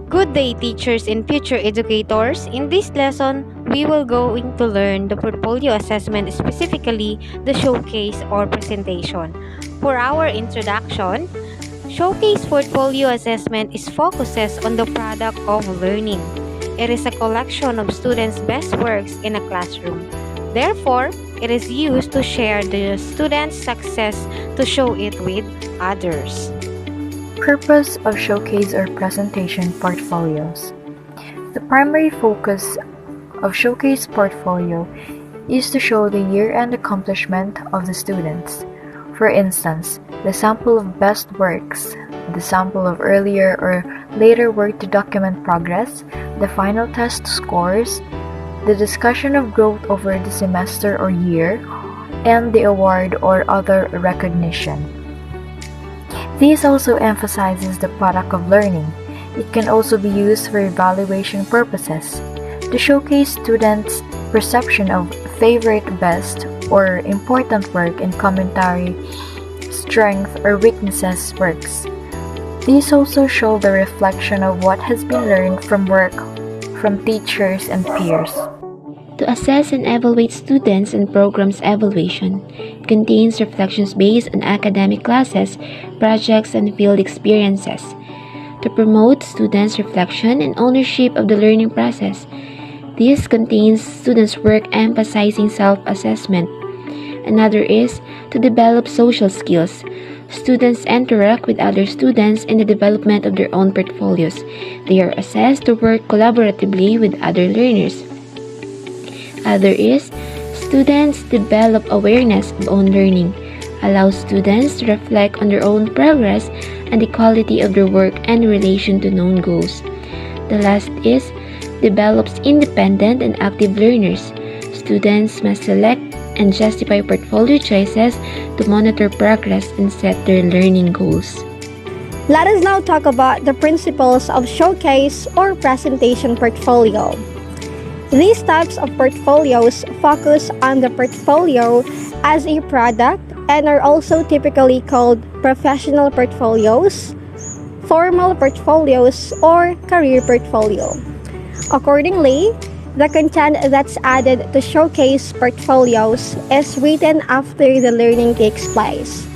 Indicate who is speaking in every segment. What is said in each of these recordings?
Speaker 1: Good day, teachers and future educators. In this lesson, we will going to learn the portfolio assessment, specifically the showcase or presentation. For our introduction, showcase portfolio assessment is focuses on the product of learning. It is a collection of students' best works in a classroom. Therefore, it is used to share the students' success to show it with others.
Speaker 2: Purpose of showcase or presentation portfolios. The primary focus of showcase portfolio is to show the year-end accomplishment of the students. For instance, the sample of best works, the sample of earlier or later work to document progress, the final test scores, the discussion of growth over the semester or year, and the award or other recognition. This also emphasizes the product of learning. It can also be used for evaluation purposes to showcase students' perception of favorite, best, or important work and commentary, strength, or weaknesses works. These also show the reflection of what has been learned from work from teachers and peers.
Speaker 3: To assess and evaluate students and programs evaluation, it contains reflections based on academic classes, projects, and field experiences. To promote students' reflection and ownership of the learning process, this contains students' work emphasizing self-assessment. Another is to develop social skills. Students interact with other students in the development of their own portfolios. They are assessed to work collaboratively with other learners. Other is, students develop awareness of own learning, allow students to reflect on their own progress and the quality of their work in relation to known goals. The last is, develops independent and active learners. Students must select and justify portfolio choices to monitor progress and set their learning goals.
Speaker 4: Let us now talk about the principles of showcase or presentation portfolio. These types of portfolios focus on the portfolio as a product and are also typically called professional portfolios, formal portfolios, or career portfolio. Accordingly, the content that's added to showcase portfolios is written after the learning takes place,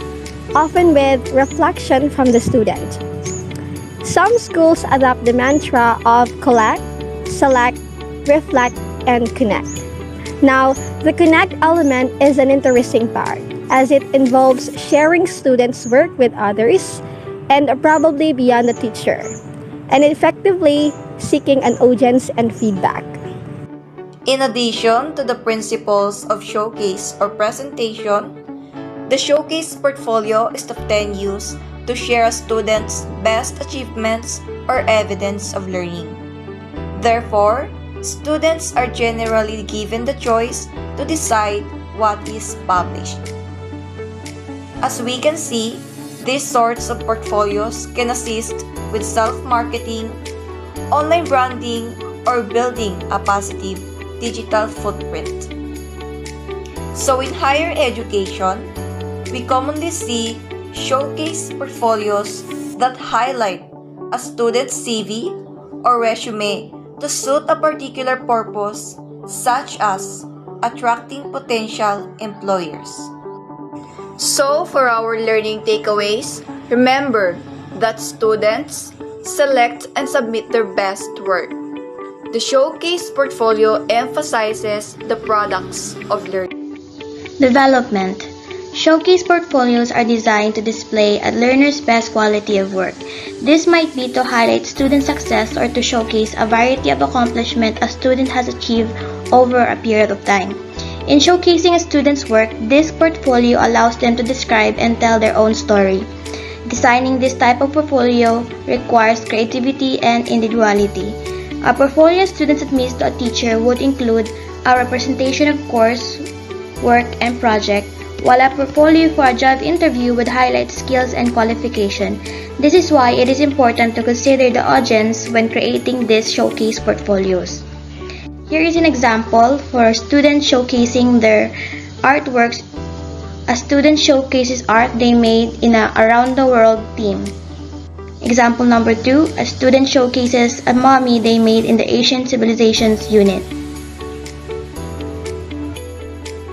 Speaker 4: often with reflection from the student. Some schools adopt the mantra of collect, select, reflect, and connect. Now, the connect element is an interesting part as it involves sharing students' work with others and probably beyond the teacher, and effectively seeking an audience and feedback.
Speaker 5: In addition to the principles of showcase or presentation, the showcase portfolio is often used to share a student's best achievements or evidence of learning. Therefore, students are generally given the choice to decide what is published. As we can see, these sorts of portfolios can assist with self-marketing, online branding, or building a positive digital footprint. So in higher education, we commonly see showcase portfolios that highlight a student's CV or resume to suit a particular purpose, such as attracting potential employers. So for our learning takeaways, remember that students select and submit their best work. The showcase portfolio emphasizes the products of learning.
Speaker 6: Development. Showcase portfolios are designed to display a learner's best quality of work. This might be to highlight student success or to showcase a variety of accomplishment a student has achieved over a period of time. In showcasing a student's work, this portfolio allows them to describe and tell their own story. Designing this type of portfolio requires creativity and individuality. A portfolio student submits to a teacher would include a representation of course, work, and project, while a portfolio for a job interview would highlight skills and qualification. This is why it is important to consider the audience when creating these showcase portfolios. Here is an example for students showcasing their artworks. A student showcases art they made in a around-the-world theme. Example number 2, a student showcases a mummy they made in the Asian Civilizations unit.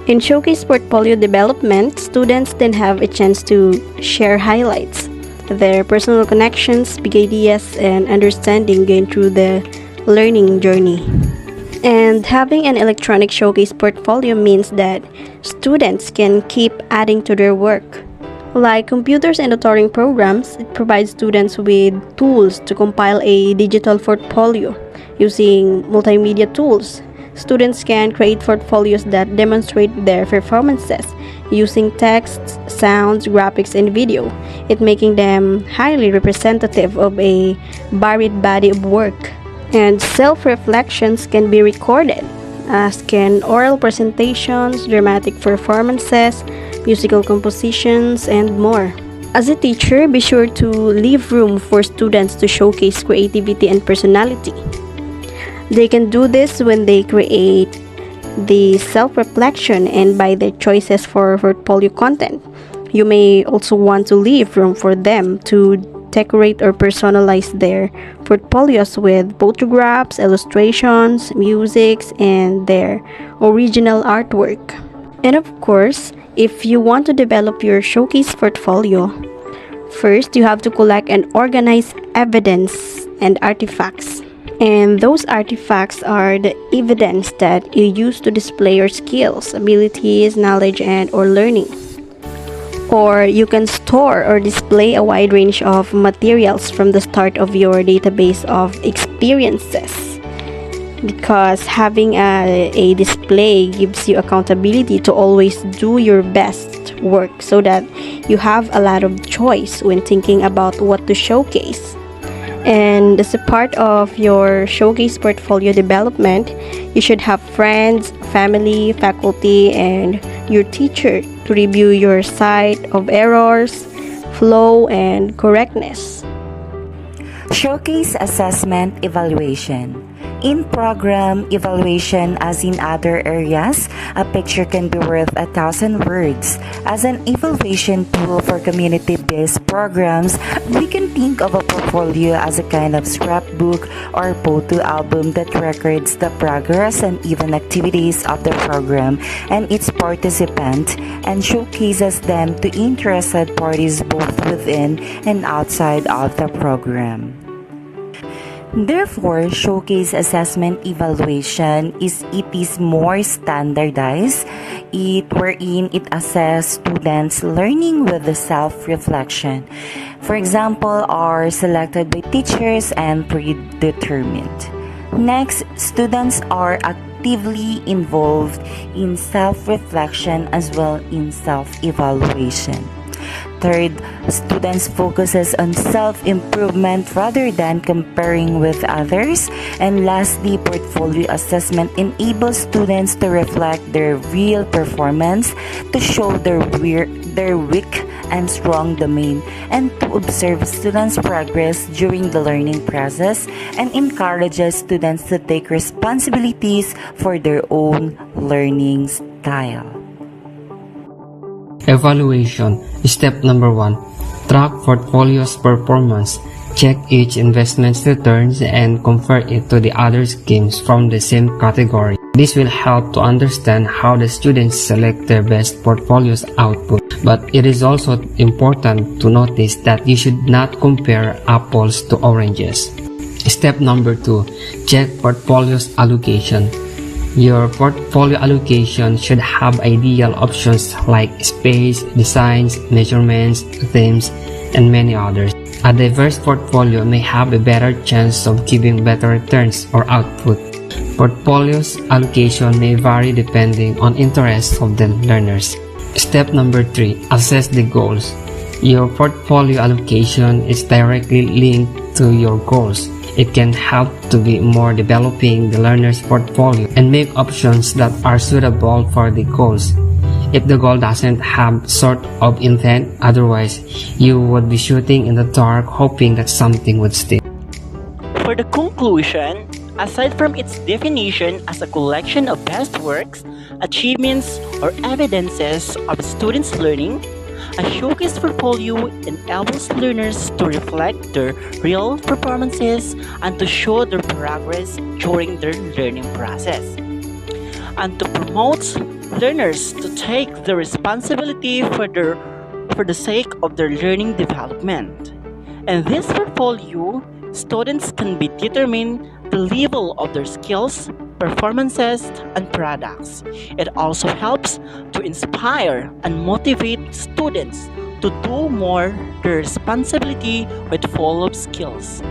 Speaker 7: In Showcase Portfolio Development, students then have a chance to share highlights, their personal connections, big ideas, and understanding gained through the learning journey. And having an electronic showcase portfolio means that students can keep adding to their work. Like computers and tutoring programs, it provides students with tools to compile a digital portfolio. Using multimedia tools, students can create portfolios that demonstrate their performances using texts, sounds, graphics, and video, it making them highly representative of a varied body of work. And self-reflections can be recorded, as can oral presentations, dramatic performances, musical compositions, and more. As a teacher, be sure to leave room for students to showcase creativity and personality. They can do this when they create the self-reflection and by their choices for portfolio content. You may also want to leave room for them to decorate or personalize their portfolios with photographs, illustrations, musics, and their original artwork. And of course, if you want to develop your showcase portfolio, first you have to collect and organize evidence and artifacts. And those artifacts are the evidence that you use to display your skills, abilities, knowledge, and or learning. Or you can store or display a wide range of materials from the start of your database of experiences. Because having a display gives you accountability to always do your best work so that you have a lot of choice when thinking about what to showcase. And as a part of your showcase portfolio development, you should have friends, family, faculty, and your teacher to review your site of errors, flow, and correctness.
Speaker 8: Showcase assessment evaluation. In program evaluation, as in other areas, a picture can be worth 1,000 words. As an evaluation tool for community-based programs, we can think of a portfolio as a kind of scrapbook or photo album that records the progress and even activities of the program and its participants and showcases them to interested parties both within and outside of the program. Therefore, showcase assessment evaluation is more standardized, wherein it assesses students' learning with the self-reflection. For example, are selected by teachers and predetermined. Next, students are actively involved in self-reflection as well in self-evaluation. Third, students focuses on self-improvement rather than comparing with others. And lastly, portfolio assessment enables students to reflect their real performance, to show their weak and strong domain, and to observe students' progress during the learning process, and encourages students to take responsibilities for their own learning style.
Speaker 9: Evaluation. Step number 1. Track portfolio's performance. Check each investment's returns and compare it to the other schemes from the same category. This will help to understand how the students select their best portfolio's output. But it is also important to notice that you should not compare apples to oranges. Step number 2. Check portfolio's allocation. Your portfolio allocation should have ideal options like space, designs, measurements, themes, and many others. A diverse portfolio may have a better chance of giving better returns or output. Portfolio's allocation may vary depending on interests of the learners. Step number 3. Assess the goals. Your portfolio allocation is directly linked to your goals. It can help to be more developing the learner's portfolio and make options that are suitable for the goals. If the goal doesn't have sort of intent, otherwise you would be shooting in the dark hoping that something would stick.
Speaker 10: For the conclusion, aside from its definition as a collection of best works, achievements, or evidences of students' learning, A showcase portfolio enables learners to reflect their real performances and to show their progress during their learning process, and to promote learners to take the responsibility for the sake of their learning development. In this portfolio, students can be determine the level of their skills, performances, and products. It also helps to inspire and motivate students to do more their responsibility with full of skills.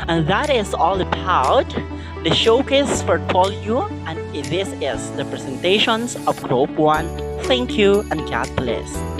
Speaker 10: And that is all about the showcase portfolio, and this is the presentations of Group 1. Thank you and God bless.